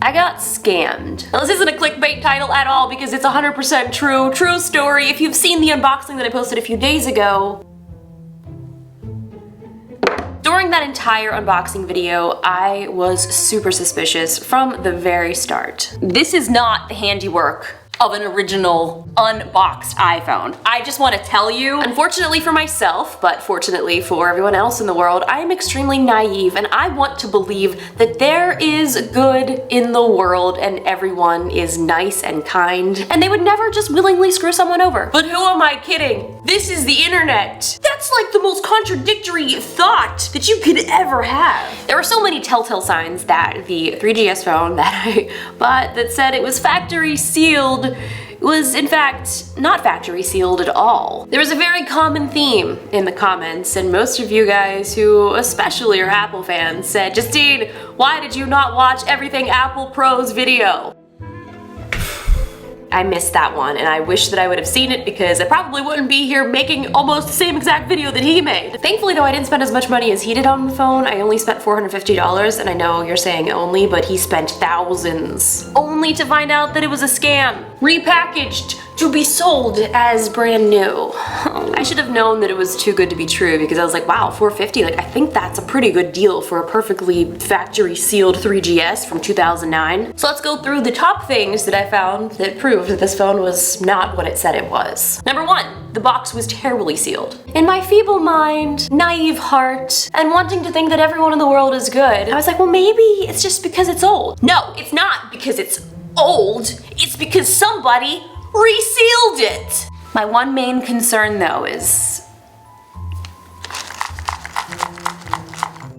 I got scammed. Now this isn't a clickbait title at all because it's 100% true story. If you've seen the unboxing that I posted a few days ago, during that entire unboxing video, I was super suspicious from the very start. This is not the handiwork of an original unboxed iPhone. I just want to tell you, unfortunately for myself, but fortunately for everyone else in the world, I am extremely naive and I want to believe that there is good in the world and everyone is nice and kind and they would never just willingly screw someone over. But who am I kidding? This is the internet. That's like the most contradictory thought that you could ever have. There were so many telltale signs that the 3GS phone that I bought that said it was factory sealed was in fact not factory sealed at all. There was a very common theme in the comments, and most of you guys who especially are Apple fans said, Justine, why did you not watch Everything Apple Pro's video? I missed that one, and I wish that I would have seen it because I probably wouldn't be here making almost the same exact video that he made. Thankfully though, I didn't spend as much money as he did on the phone. I only spent $450, and I know you're saying only, but he spent thousands. Only to find out that it was a scam. Repackaged to be sold as brand new. I should have known that it was too good to be true because I was like, wow, $450, like I think that's a pretty good deal for a perfectly factory sealed 3GS from 2009. So let's go through the top things that I found that proved that this phone was not what it said it was. Number one, the box was terribly sealed. In my feeble mind, naive heart, and wanting to think that everyone in the world is good, I was like, well maybe it's just because it's old. No, it's not because it's old, it's because somebody resealed it. My one main concern though is,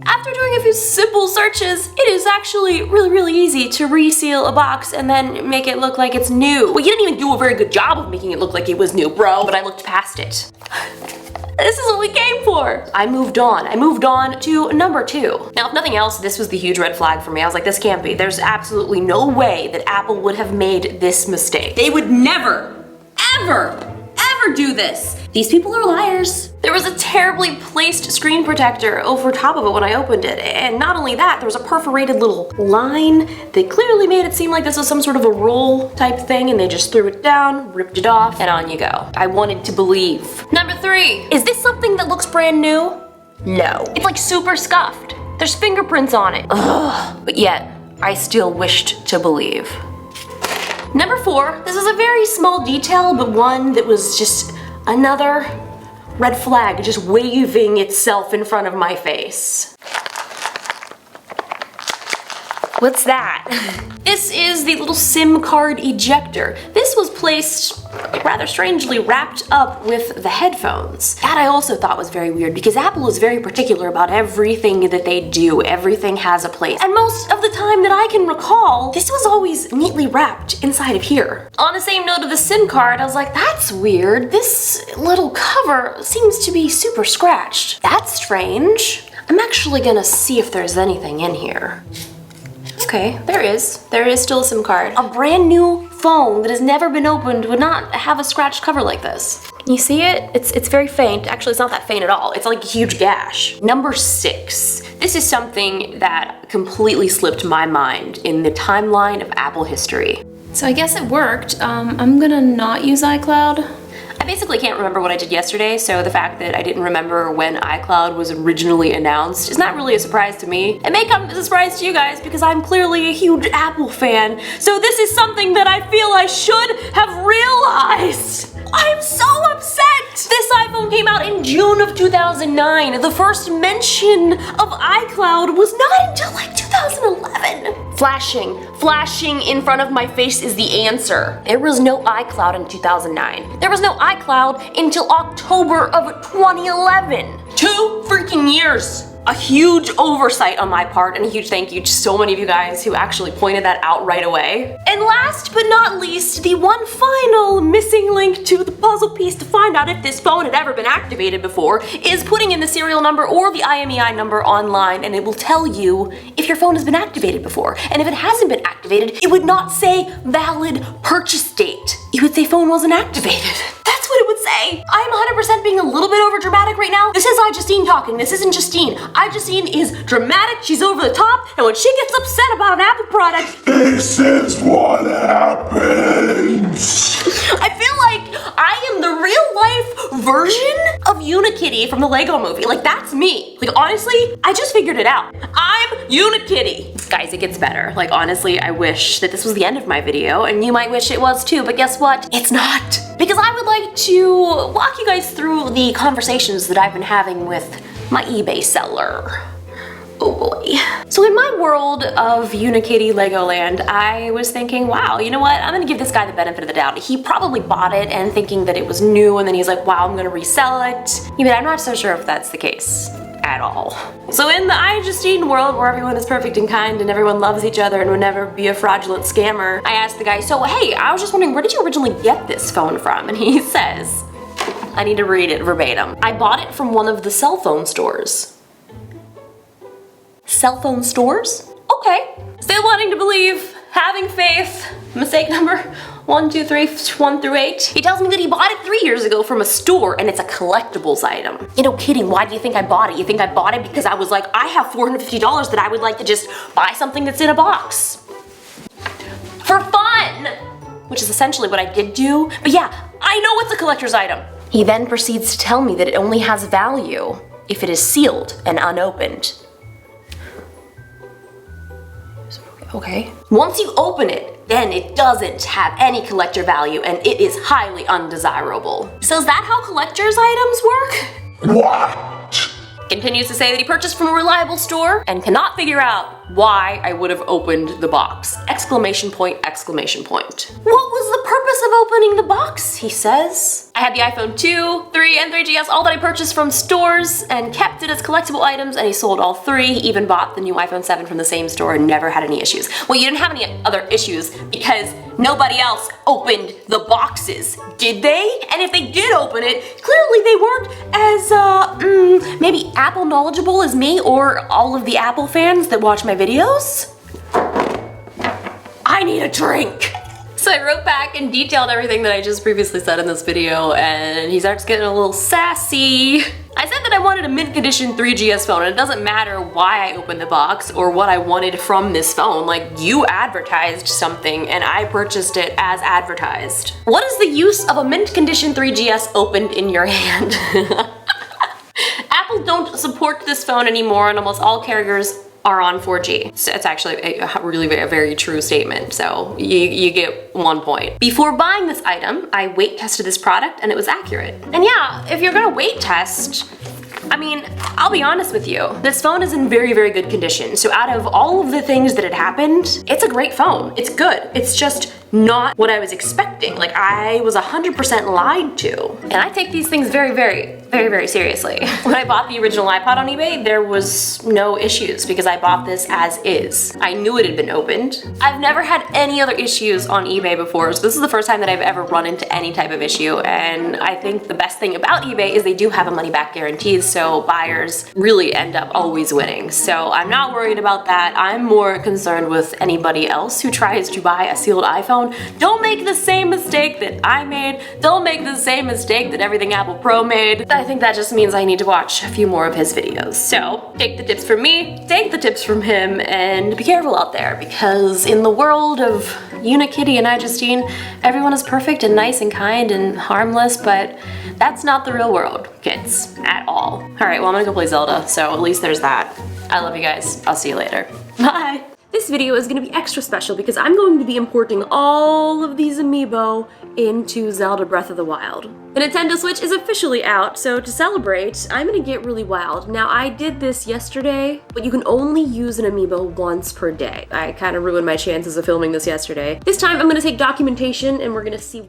after doing a few simple searches, it is actually really easy to reseal a box and then make it look like it's new. Well, you didn't even do a very good job of making it look like it was new, bro, but I looked past it. This is what we came for. I moved on to number two. Now, if nothing else, this was the huge red flag for me. I was like, this can't be. There's absolutely no way that Apple would have made this mistake. They would never, ever do this. These people are liars. There was a terribly placed screen protector over top of it when I opened it. And not only that, there was a perforated little line that clearly made it seem like this was some sort of a roll type thing, and they just threw it down, ripped it off, and on you go. I wanted to believe. Number three, is this something that looks brand new? No. It's like super scuffed. There's fingerprints on it. Ugh. But yet, I still wished to believe. Number four, this is a very small detail, but one that was just another red flag just waving itself in front of my face. What's that? This is the little SIM card ejector. This was placed rather strangely wrapped up with the headphones. That I also thought was very weird because Apple is very particular about everything that they do. Everything has a place. And most of the time that I can recall, this was always neatly wrapped inside of here. On the same note of the SIM card, I was like, that's weird. This little cover seems to be super scratched. That's strange. I'm actually gonna see if there's anything in here. Okay, there is. There is still a SIM card. A brand new phone that has never been opened would not have a scratched cover like this. Can you see it? It's very faint. Actually, it's not that faint at all. It's like a huge gash. Number six. This is something that completely slipped my mind in the timeline of Apple history. So I guess it worked. I'm gonna not use iCloud. I basically can't remember what I did yesterday, so the fact that I didn't remember when iCloud was originally announced is not really a surprise to me. It may come as a surprise to you guys because I'm clearly a huge Apple fan, so this is something that I feel I should have realized. I'm so upset! This iPhone came out in June of 2009. The first mention of iCloud was not until like 2011. Flashing in front of my face is the answer. There was no iCloud in 2009. There was no iCloud until October of 2011. 2 freaking years. A huge oversight on my part, and a huge thank you to so many of you guys who actually pointed that out right away. And last but not least, the one final missing link to the puzzle piece to find out if this phone had ever been activated before is putting in the serial number or the IMEI number online, and it will tell you if your phone has been activated before. And if it hasn't been activated, it would not say valid purchase date. It would say phone wasn't activated. That's what it would say. I'm 100% being a little bit over dramatic right now. This is Justine talking. This isn't Justine. iJustine is dramatic, she's over the top, and when she gets upset about an Apple product, This is what happens. I feel like I am the real life version of Unikitty from the Lego movie. Like, that's me. Like, honestly, I just figured it out. I'm Unikitty. Guys, it gets better. Like, honestly, I wish that this was the end of my video, and you might wish it was too, but guess what? It's not. Because I would like to walk you guys through the conversations that I've been having with my eBay seller. Oh boy. So in my world of Unikitty Legoland, I was thinking, wow, you know what? I'm gonna give this guy the benefit of the doubt. He probably bought it and thinking that it was new, and then he's like, wow, I'm gonna resell it. Yeah, but I'm not so sure if that's the case at all. So in the iJustine world where everyone is perfect and kind and everyone loves each other and would never be a fraudulent scammer, I asked the guy, so hey, I was just wondering, where did you originally get this phone from? And he says, I need to read it verbatim. I bought it from one of the cell phone stores. Cell phone stores? Okay. Still wanting to believe, having faith. Mistake number 1, 2, 3, 1 through 8. He tells me that he bought it 3 years ago from a store and it's a collectibles item. You know, kidding, why do you think I bought it? You think I bought it because I was like, I have $450 that I would like to just buy something that's in a box. For fun! Which is essentially what I did do. But yeah, I know it's a collector's item. He then proceeds to tell me that it only has value if it is sealed and unopened. Okay. Once you open it, then it doesn't have any collector value and it is highly undesirable. So is that how collector's items work? What? Continues to say that he purchased from a reliable store and cannot figure out why I would have opened the box. Exclamation point, exclamation point. What was the purpose of opening the box, he says. I had the iPhone 2, 3, and 3GS, all that I purchased from stores and kept it as collectible items, and he sold all 3. He even bought the new iPhone 7 from the same store and never had any issues. Well, you didn't have any other issues because nobody else opened the boxes, did they? And if they did open it, clearly they weren't as, maybe Apple knowledgeable as me or all of the Apple fans that watch my videos. I need a drink. So I wrote back and detailed everything that I just previously said in this video, and he starts getting a little sassy. I said that I wanted a mint condition 3GS phone, and it doesn't matter why I opened the box or what I wanted from this phone. Like, you advertised something and I purchased it as advertised. What is the use of a mint condition 3GS opened in your hand? Apple don't support this phone anymore, and almost all carriers are on 4G. So it's actually a very true statement, so you get 1 point. Before buying this item, I weight tested this product and it was accurate. And yeah, if you're gonna weight test, I mean, I'll be honest with you, this phone is in very good condition. So out of all of the things that had happened, it's a great phone. It's good. It's just not what I was expecting. Like, I was 100% lied to. And I take these things very seriously. When I bought the original iPod on eBay, there was no issues because I bought this as is. I knew it had been opened. I've never had any other issues on eBay before, so this is the first time that I've ever run into any type of issue, and I think the best thing about eBay is they do have a money-back guarantee, so buyers really end up always winning. So I'm not worried about that. I'm more concerned with anybody else who tries to buy a sealed iPhone. Don't make the same mistake that I made. Don't make the same mistake that everything Apple Pro made. I think that just means I need to watch a few more of his videos. So take the tips from me, take the tips from him, and be careful out there, because in the world of Unikitty and iJustine, everyone is perfect and nice and kind and harmless, but that's not the real world, kids, at all. All right, well, I'm gonna go play Zelda, so at least there's that. I love you guys. I'll see you later. Bye. This video is going to be extra special because I'm going to be importing all of these amiibo into Zelda Breath of the Wild. The Nintendo Switch is officially out, so to celebrate, I'm going to get really wild. Now, I did this yesterday, but you can only use an amiibo once per day. I kind of ruined my chances of filming this yesterday. This time, I'm going to take documentation and we're going to see